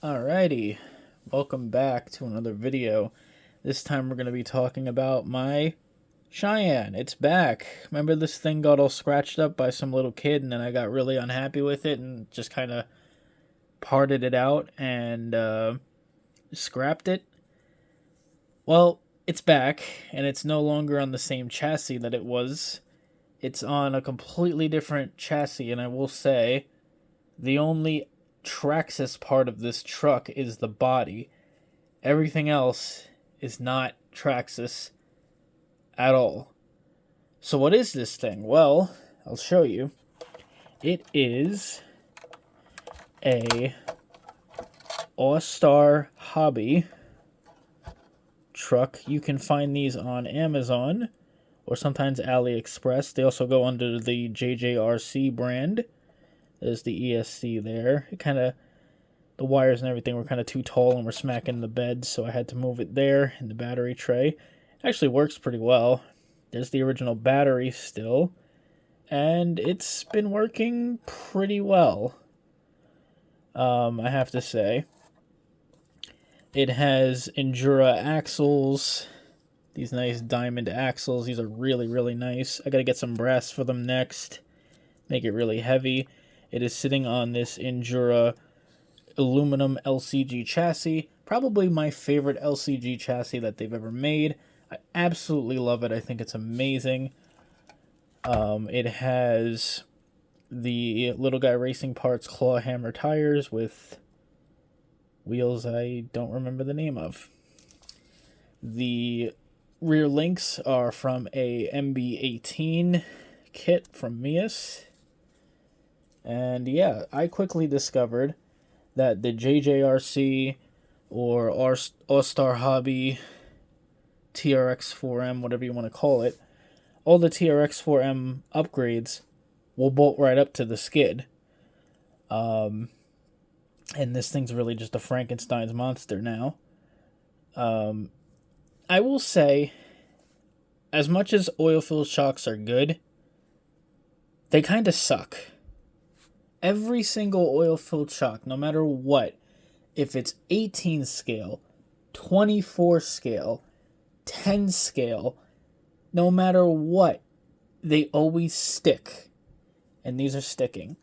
Alrighty, welcome back to another video. This time we're going to be talking about my Cheyenne. It's back. Remember this thing got all scratched up by some little kid and then I got really unhappy with it and just kind of parted it out and scrapped it? Well, it's back and it's no longer on the same chassis that it was. It's on a completely different chassis, and I will say the only Traxxas part of this truck is the body. Everything else is not Traxxas at all. So what is this thing? Well, I'll show you. It is a All-Star Hobby truck. You can find these on Amazon or sometimes AliExpress. They also go under the JJRC brand. There's the ESC there. The wires and everything were kind of too tall and were smacking the bed, so I had to move it there in the battery tray. It actually works pretty well. There's the original battery still, and it's been working pretty well, I have to say. It has Endura axles, these nice diamond axles. These are really, really nice. I gotta get some brass for them next, make it really heavy. It is sitting on this Endura aluminum LCG chassis. Probably my favorite LCG chassis that they've ever made. I absolutely love it. I think it's amazing. It has the Little Guy Racing Parts claw hammer tires with wheels I don't remember the name of. The rear links are from a MB18 kit from Mias. And yeah, I quickly discovered that the JJRC or All-Star Hobby TRX4M, whatever you want to call it, all the TRX4M upgrades will bolt right up to the skid. And this thing's really just a Frankenstein's monster now. I will say, as much as oil-filled shocks are good, they kind of suck. Every single oil-filled shock, no matter what, if it's 18 scale, 24 scale, 10 scale, no matter what, they always stick. And these are sticking,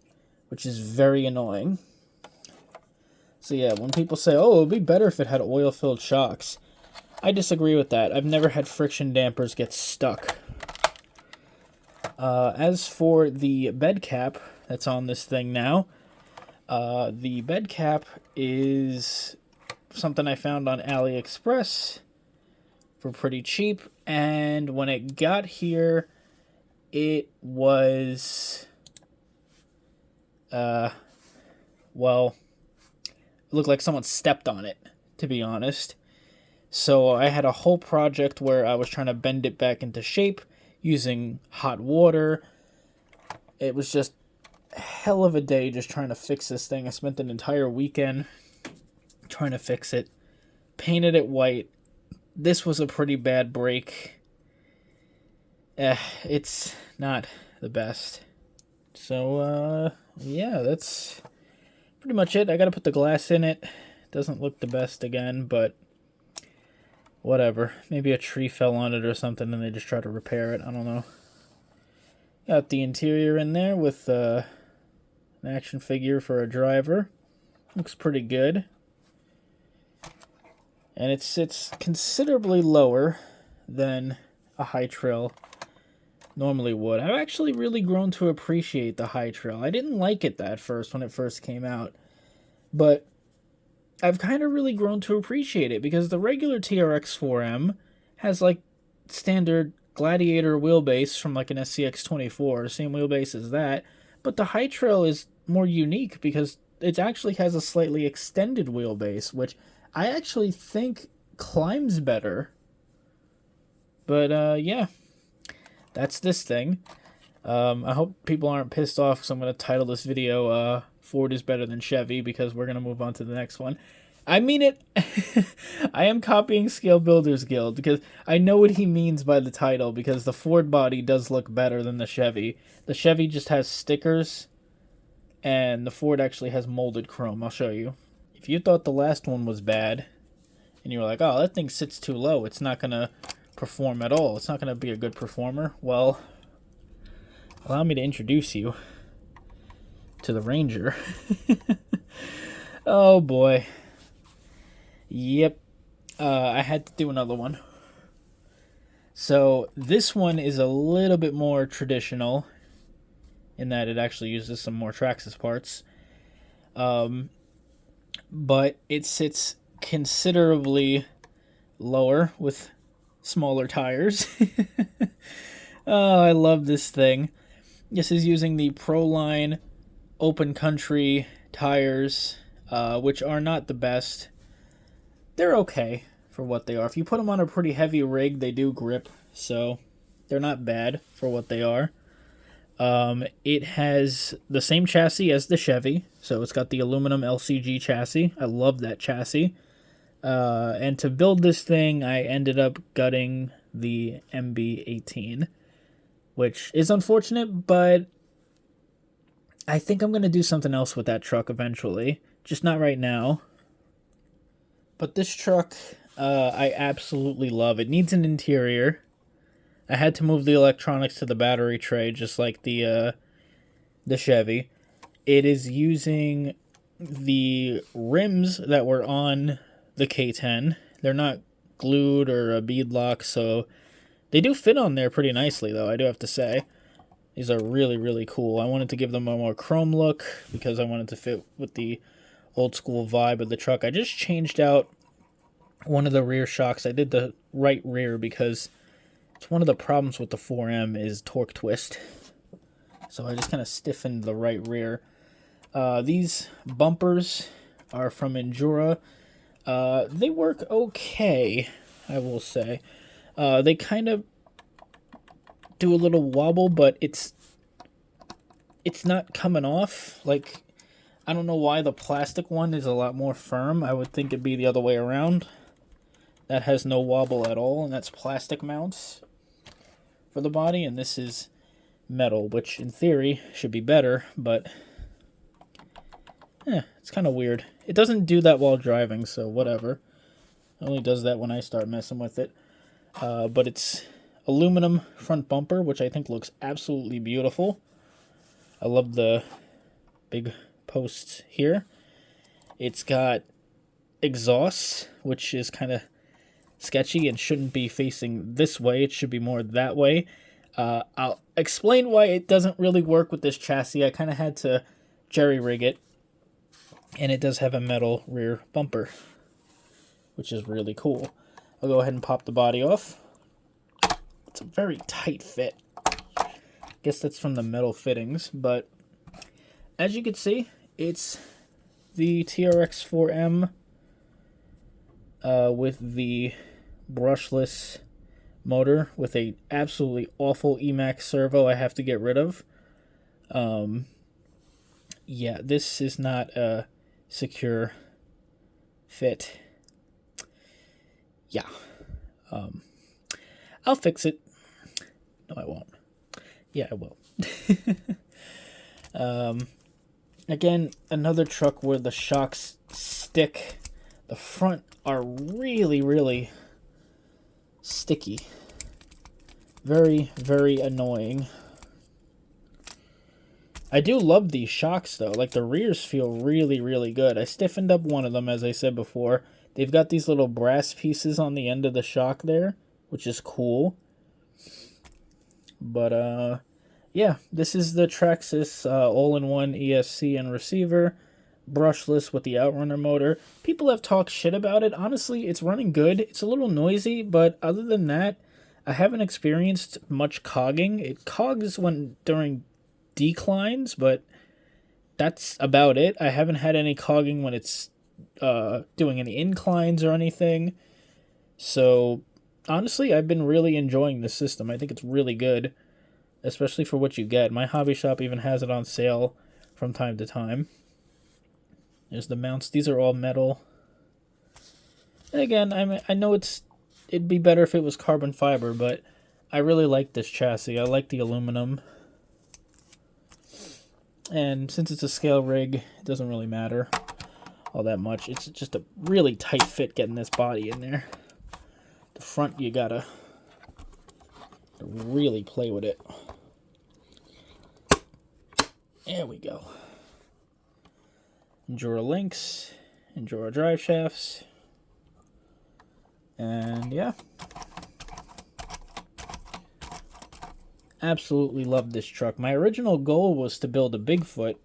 which is very annoying. So yeah, when people say, oh, it would be better if it had oil-filled shocks, I disagree with that. I've never had friction dampers get stuck. As for the bed cap that's on this thing now, the bed cap is something I found on AliExpress for pretty cheap, and when it got here, it was, well, it looked like someone stepped on it, to be honest. So I had a whole project where I was trying to bend it back into shape using hot water. It was just a hell of a day just trying to fix this thing. I spent an entire weekend trying to fix it. Painted it white. This was a pretty bad break. It's not the best. So, yeah, that's pretty much it. I gotta put the glass in it. Doesn't look the best again, but whatever. Maybe a tree fell on it or something and they just try to repair it. I don't know. Got the interior in there with an action figure for a driver. Looks pretty good. And it sits considerably lower than a high trail normally would. I've actually really grown to appreciate the high trail. I didn't like it at first when it first came out, but I've kind of really grown to appreciate it because the regular TRX4M has like standard Gladiator wheelbase from like an SCX24, same wheelbase as that, but the high trail is more unique because it actually has a slightly extended wheelbase, which I actually think climbs better. But yeah, that's this thing. I hope people aren't pissed off because I'm going to title this video Ford is better than Chevy, because we're going to move on to the next one. I mean it. I am copying Scale Builders Guild because I know what he means by the title, because the Ford body does look better than the Chevy. The Chevy just has stickers, and the Ford actually has molded chrome. I'll show you. If you thought the last one was bad, and you were like, oh, that thing sits too low, it's not going to perform at all, it's not going to be a good performer, well, allow me to introduce you to the Ranger. Oh boy. Yep. I had to do another one. So this one is a little bit more traditional in that it actually uses some more Traxxas parts. But it sits considerably lower with smaller tires. Oh, I love this thing. This is using the Proline Open Country tires, which are not the best. They're okay for what they are. If you put them on a pretty heavy rig, they do grip, so they're not bad for what they are. It has the same chassis as the Chevy, so it's got the aluminum LCG chassis. I love that chassis. And to build this thing, I ended up gutting the MB-18, which is unfortunate, but I think I'm going to do something else with that truck eventually. Just not right now. But this truck, I absolutely love. It needs an interior. I had to move the electronics to the battery tray, just like the Chevy. It is using the rims that were on the K10. They're not glued or a beadlock, so they do fit on there pretty nicely, though, I do have to say. These are really, really cool. I wanted to give them a more chrome look because I wanted to fit with the old school vibe of the truck. I just changed out one of the rear shocks. I did the right rear because it's one of the problems with the 4M is torque twist. So I just kind of stiffened the right rear. These bumpers are from Endura. They work okay, I will say. They kind of do a little wobble, but it's not coming off. Like, I don't know why the plastic one is a lot more firm. I would think it'd be the other way around. That has no wobble at all, and that's plastic mounts for the body, and this is metal, which in theory should be better, but it's kind of weird. It doesn't do that while driving, so whatever. It only does that when I start messing with it. But it's aluminum front bumper, which I think looks absolutely beautiful. I love the big posts here. It's got exhausts, which is kind of sketchy and shouldn't be facing this way. It should be more that way. I'll explain why it doesn't really work with this chassis. I kind of had to jerry rig it, and it does have a metal rear bumper, which is really cool. I'll go ahead and pop the body off. It's a very tight fit. Guess that's from the metal fittings, but as you can see, it's the TRX 4M with the brushless motor with a absolutely awful Emax servo I have to get rid of. Yeah, this is not a secure fit. Yeah. I'll fix it. No, I won't. Yeah, I will. Again, another truck where the shocks stick. The front are really, really sticky. Very, very annoying. I do love these shocks, though. Like, the rears feel really, really good. I stiffened up one of them, as I said before. They've got these little brass pieces on the end of the shock there, which is cool. But, yeah, this is the Traxxas all-in-one ESC and receiver, brushless with the Outrunner motor. People have talked shit about it. Honestly, it's running good. It's a little noisy, but other than that, I haven't experienced much cogging. It cogs when during declines, but that's about it. I haven't had any cogging when it's doing any inclines or anything. So, honestly, I've been really enjoying this system. I think it's really good, especially for what you get. My hobby shop even has it on sale from time to time. There's the mounts. These are all metal. And again, I know it'd be better if it was carbon fiber, but I really like this chassis. I like the aluminum. And since it's a scale rig, it doesn't really matter. all that much. It's just a really tight fit getting this body in there. The front, you gotta really play with it. There we go. Enduro links, Enduro drive shafts, and yeah. Absolutely love this truck. My original goal was to build a Bigfoot,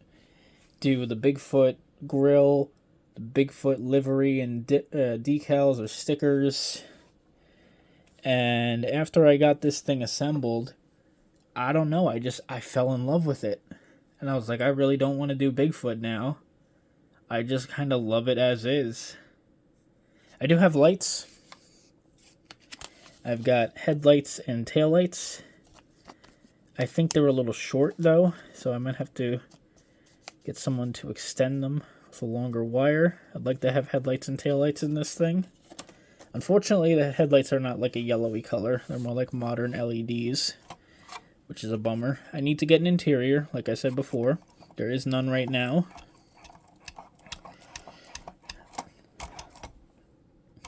do the Bigfoot grill, the Bigfoot livery and decals or stickers. And after I got this thing assembled, I don't know, I fell in love with it. And I was like, I really don't want to do Bigfoot now. I just kind of love it as is. I do have lights. I've got headlights and taillights. I think they're a little short though, so I might have to get someone to extend them with a longer wire. I'd like to have headlights and taillights in this thing. Unfortunately, the headlights are not like a yellowy color. They're more like modern LEDs, which is a bummer. I need to get an interior, like I said before. There is none right now.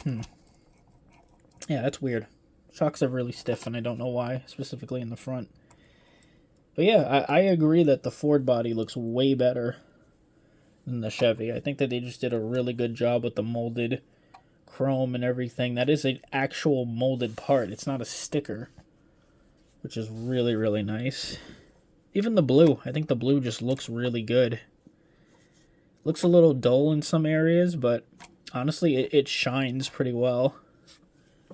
Yeah, that's weird. Shocks are really stiff, and I don't know why, specifically in the front. But yeah, I agree that the Ford body looks way better than the Chevy. I think that they just did a really good job with the molded chrome and everything. That is an actual molded part. It's not a sticker, which is really, really nice. Even the blue. I think the blue just looks really good. Looks a little dull in some areas, but honestly, it shines pretty well.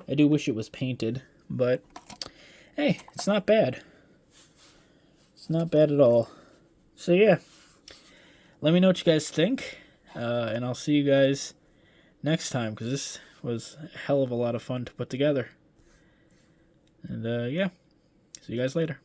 I do wish it was painted, but hey, it's not bad. It's not bad at all. So yeah, let me know what you guys think, and I'll see you guys next time, because this was a hell of a lot of fun to put together. And yeah, see you guys later.